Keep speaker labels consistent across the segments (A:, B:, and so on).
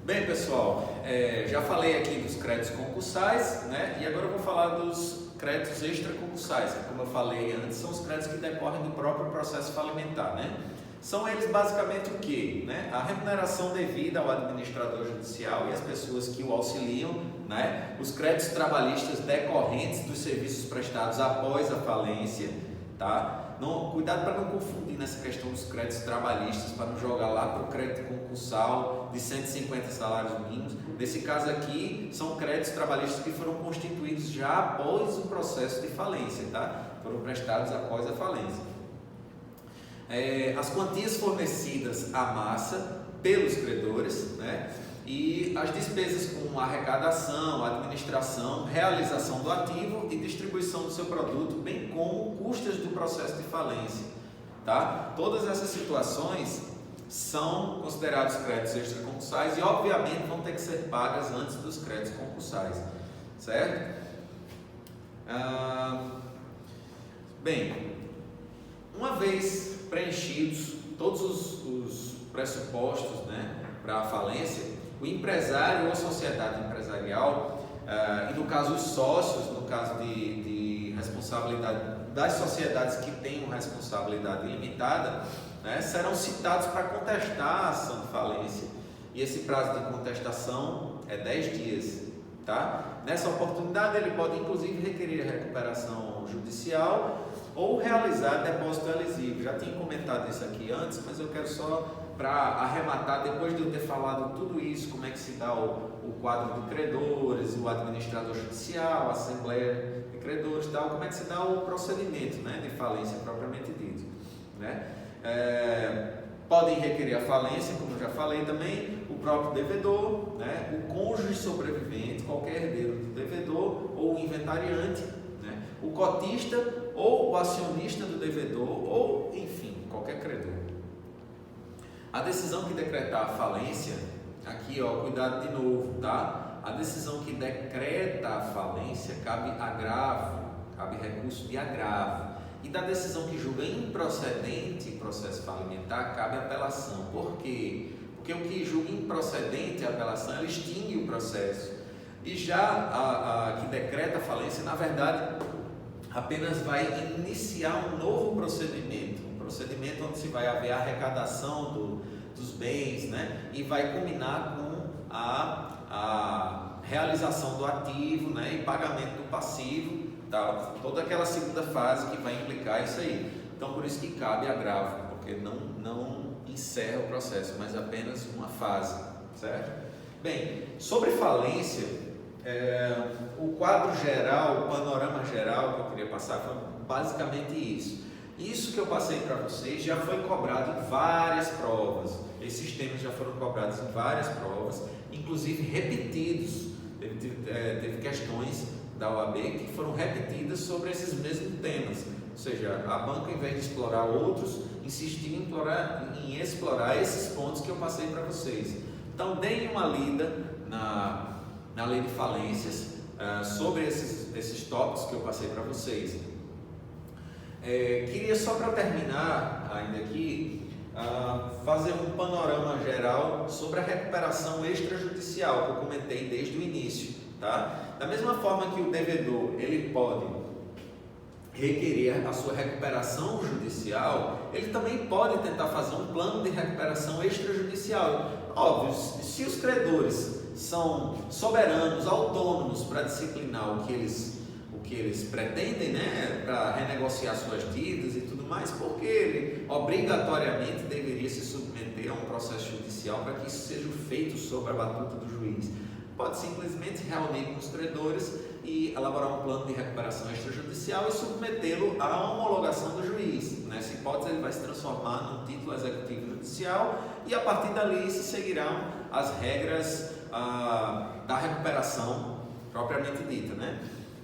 A: Bem, pessoal, já falei aqui dos créditos concursais, né? E agora eu vou falar dos créditos extraconcursais, que, como eu falei antes, são os créditos que decorrem do próprio processo falimentar, né? São eles basicamente o quê? Né? A remuneração devida ao administrador judicial e às pessoas que o auxiliam, né? Os créditos trabalhistas decorrentes dos serviços prestados após a falência, tá? Não, cuidado para não confundir nessa questão dos créditos trabalhistas, para não jogar lá para o crédito concursal de 150 salários mínimos. Nesse caso aqui, são créditos trabalhistas que foram constituídos já após o processo de falência, tá? Foram prestados após a falência. As quantias fornecidas à massa pelos credores, né? E as despesas com arrecadação, administração, realização do ativo e distribuição do seu produto, bem como custas do processo de falência, tá? Todas essas situações são considerados créditos extraconcursais e obviamente vão ter que ser pagas antes dos créditos concursais, certo? Bem, uma vez preenchidos todos os pressupostos, né, para a falência, o empresário ou a sociedade empresarial, e no caso os sócios, no caso de responsabilidade das sociedades que tenham responsabilidade limitada, né, serão citados para contestar a ação de falência, e esse prazo de contestação é 10 dias. Tá? Nessa oportunidade ele pode inclusive requerer a recuperação judicial ou realizar depósito elisível. Já tinha comentado isso aqui antes, mas eu quero só para arrematar, depois de eu ter falado tudo isso, como é que se dá o quadro de credores, o administrador judicial, a assembleia de credores, tal, como é que se dá o procedimento, né, de falência propriamente dito, né? Podem requerer a falência, como eu já falei também, o próprio devedor, né, o cônjuge sobrevivente, qualquer herdeiro do devedor ou o inventariante, né, o cotista ou o acionista do devedor ou, enfim, qualquer credor. A decisão que decretar a falência, aqui ó, cuidado de novo, tá? A decisão que decreta a falência cabe agravo, cabe recurso de agravo. E da decisão que julga improcedente processo falimentar, cabe apelação. Por quê? Porque o que julga improcedente a apelação, ela extingue o processo. E já a que decreta a falência, na verdade, apenas vai iniciar um novo procedimento. Um procedimento onde se vai haver a arrecadação dos bens, né? E vai culminar com a realização do ativo, né? E pagamento do passivo. Toda aquela segunda fase que vai implicar isso aí. Então por isso que cabe agravo, porque não encerra o processo, mas apenas uma fase, certo? Bem, sobre falência, o quadro geral, o panorama geral que eu queria passar foi basicamente isso. Isso que eu passei para vocês já foi cobrado em várias provas. Esses temas já foram cobrados em várias provas, inclusive repetidos. Teve questões da OAB que foram repetidas sobre esses mesmos temas, ou seja, a banca, em vez de explorar outros, insistiu em explorar esses pontos que eu passei para vocês. Então deem uma lida na lei de falências sobre esses tópicos que eu passei para vocês. Queria só para terminar ainda aqui fazer um panorama geral sobre a recuperação extrajudicial que eu comentei desde o início. Tá? Da mesma forma que o devedor ele pode requerer a sua recuperação judicial, ele também pode tentar fazer um plano de recuperação extrajudicial. Óbvio, se os credores são soberanos, autônomos para disciplinar o que eles pretendem, né, para renegociar suas dívidas e tudo mais, porque ele obrigatoriamente deveria se submeter a um processo judicial para que isso seja feito sob a batuta do juiz. Pode simplesmente se reunir com os credores e elaborar um plano de recuperação extrajudicial e submetê-lo à homologação do juiz. Nessa hipótese, ele vai se transformar num título executivo judicial e a partir dali se seguirão as regras da recuperação propriamente dita, né?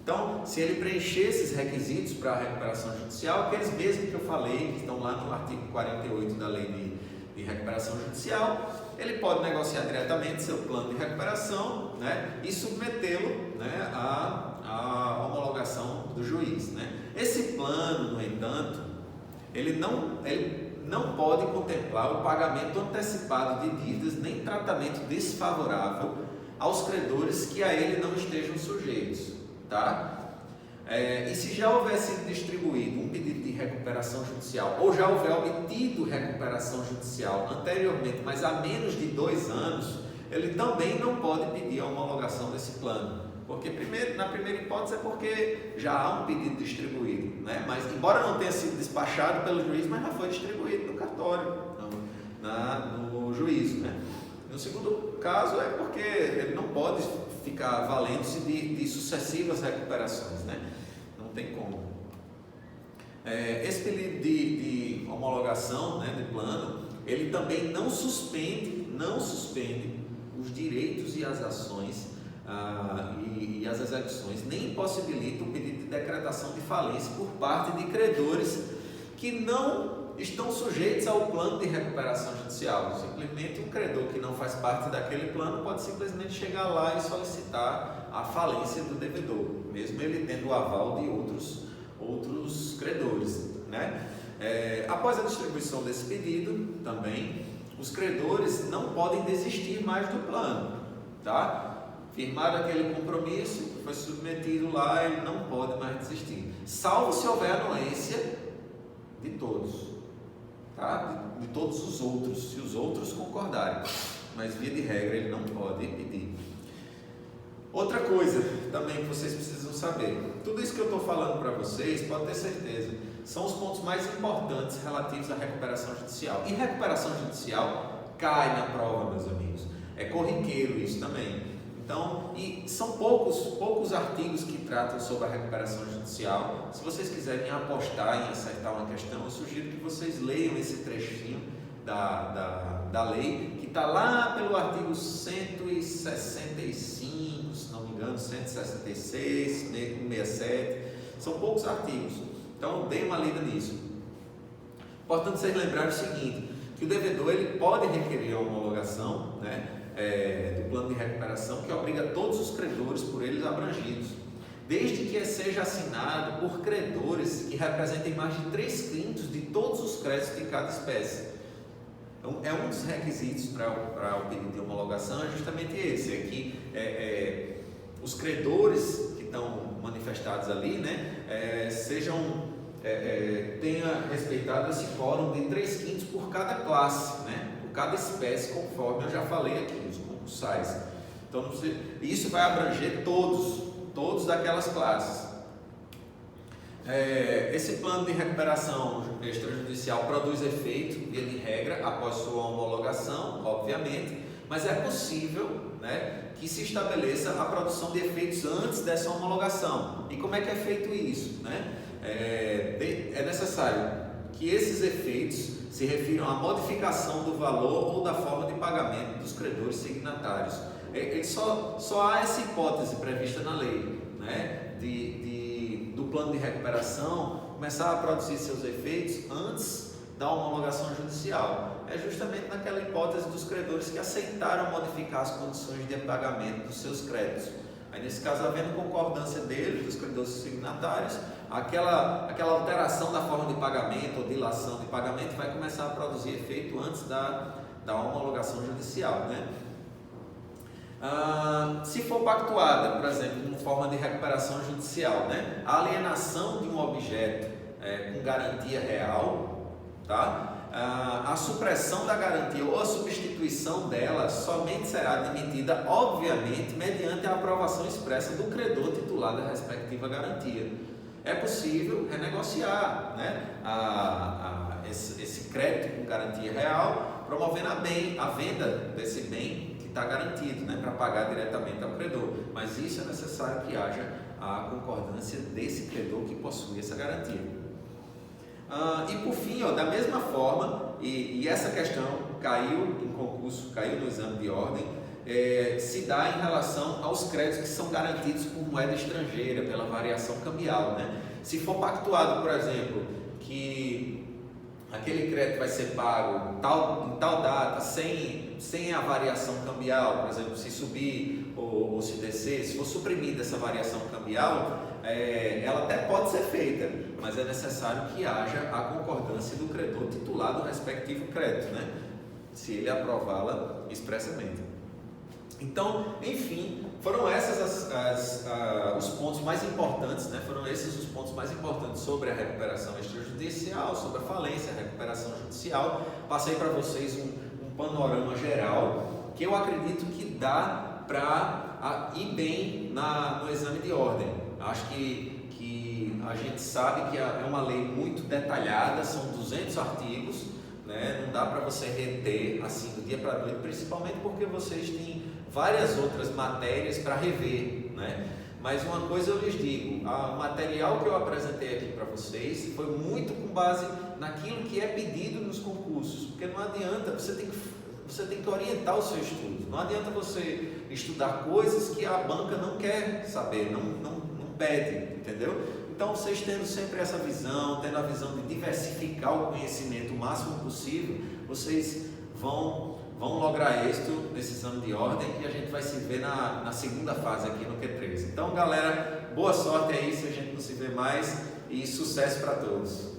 A: Então, se ele preencher esses requisitos para a recuperação judicial, aqueles mesmos que eu falei, que estão lá no artigo 48 da lei de recuperação judicial, ele pode negociar diretamente seu plano de recuperação, né, e submetê-lo, né, à homologação do juiz, né. Esse plano, no entanto, ele não pode contemplar o pagamento antecipado de dívidas nem tratamento desfavorável aos credores que a ele não estejam sujeitos, tá? E se já houver sido distribuído um pedido de recuperação judicial ou já houver obtido recuperação judicial anteriormente, mas há menos de 2 anos, ele também não pode pedir a homologação desse plano, porque na primeira hipótese é porque já há um pedido distribuído, né? Mas embora não tenha sido despachado pelo juiz, mas já foi distribuído no cartório, no juízo, né? No segundo caso é porque ele não pode ficar valendo-se de sucessivas recuperações, né? Não tem como. Esse pedido de homologação, né, de plano, ele também não suspende os direitos e as ações e as execuções, nem impossibilita o pedido de decretação de falência por parte de credores que não estão sujeitos ao plano de recuperação judicial. Simplesmente um credor que não faz parte daquele plano pode simplesmente chegar lá e solicitar a falência do devedor, mesmo ele tendo o aval de outros credores, né? Após a distribuição desse pedido, também, os credores não podem desistir mais do plano, tá? Firmado aquele compromisso, foi submetido lá, ele não pode mais desistir, salvo se houver anuência de todos, tá? De todos os outros, se os outros concordarem, mas via de regra ele não pode pedir. Outra coisa também que vocês precisam saber, tudo isso que eu estou falando para vocês, pode ter certeza, são os pontos mais importantes relativos à recuperação judicial. E recuperação judicial cai na prova, meus amigos, é corriqueiro isso também. Então, e são poucos artigos que tratam sobre a recuperação judicial. Se vocês quiserem apostar em acertar uma questão, eu sugiro que vocês leiam esse trechinho da lei, que está lá pelo artigo 165, se não me engano, 166, 167, são poucos artigos, então deem uma lida nisso. Importante vocês lembrarem o seguinte, que o devedor ele pode requerer a homologação, né, do plano de recuperação, que obriga todos os credores por eles abrangidos, desde que seja assinado por credores que representem mais de 3/5 de todos os créditos de cada espécie. Então, um dos requisitos para o pedido de homologação é justamente esse, que os credores que estão manifestados ali, né, tenha respeitado esse quórum de 3/5 por cada classe, né, por cada espécie, conforme eu já falei aqui, os concursais. Então, isso vai abranger todos daquelas classes. Esse plano de recuperação extrajudicial produz efeito, via de regra, após sua homologação, obviamente, mas é possível, né, que se estabeleça a produção de efeitos antes dessa homologação. E como é que é feito isso, né? É necessário que esses efeitos se refiram à modificação do valor ou da forma de pagamento dos credores signatários. Só há essa hipótese prevista na lei, né, do plano de recuperação começar a produzir seus efeitos antes da homologação judicial. É justamente naquela hipótese dos credores que aceitaram modificar as condições de pagamento dos seus créditos. Aí, nesse caso, havendo concordância deles, dos credores signatários, aquela alteração da forma de pagamento ou dilação de pagamento vai começar a produzir efeito antes da homologação judicial, né? Se for pactuada, por exemplo, como forma de recuperação judicial, né, a alienação de um objeto com garantia real, tá? A supressão da garantia ou a substituição dela somente será admitida, obviamente, mediante a aprovação expressa do credor titular da respectiva garantia. É possível renegociar, né, esse crédito com garantia real, promovendo a venda desse bem que está garantido, né, para pagar diretamente ao credor. Mas isso é necessário que haja a concordância desse credor que possui essa garantia. E por fim, da mesma forma, e essa questão caiu em concurso, caiu no exame de ordem, se dá em relação aos créditos que são garantidos por moeda estrangeira, pela variação cambial, né? Se for pactuado, por exemplo, que aquele crédito vai ser pago em tal data, sem a variação cambial, por exemplo, se subir ou se descer, se for suprimida essa variação cambial, ela até pode ser feita, mas é necessário que haja a concordância do credor titular do respectivo crédito, né? Se ele aprová-la expressamente. Então, enfim, foram esses os pontos mais importantes, né? Foram esses os pontos mais importantes sobre a recuperação extrajudicial, sobre a falência, a recuperação judicial. Passei para vocês um panorama geral que eu acredito que dá para ir bem no exame de ordem. Acho que a gente sabe que é uma lei muito detalhada, são 200 artigos, né? Não dá para você reter assim do dia para a noite, principalmente porque vocês têm várias outras matérias para rever, né? Mas uma coisa eu lhes digo, o material que eu apresentei aqui para vocês foi muito com base naquilo que é pedido nos concursos, porque não adianta, você tem que orientar o seu estudo, não adianta você estudar coisas que a banca não quer saber, não pede, entendeu? Então, vocês tendo sempre essa visão, tendo a visão de diversificar o conhecimento o máximo possível, vocês vão lograr êxito nesse exame de ordem e a gente vai se ver na segunda fase aqui no Q3. Então, galera, boa sorte aí se a gente não se vê mais e sucesso para todos.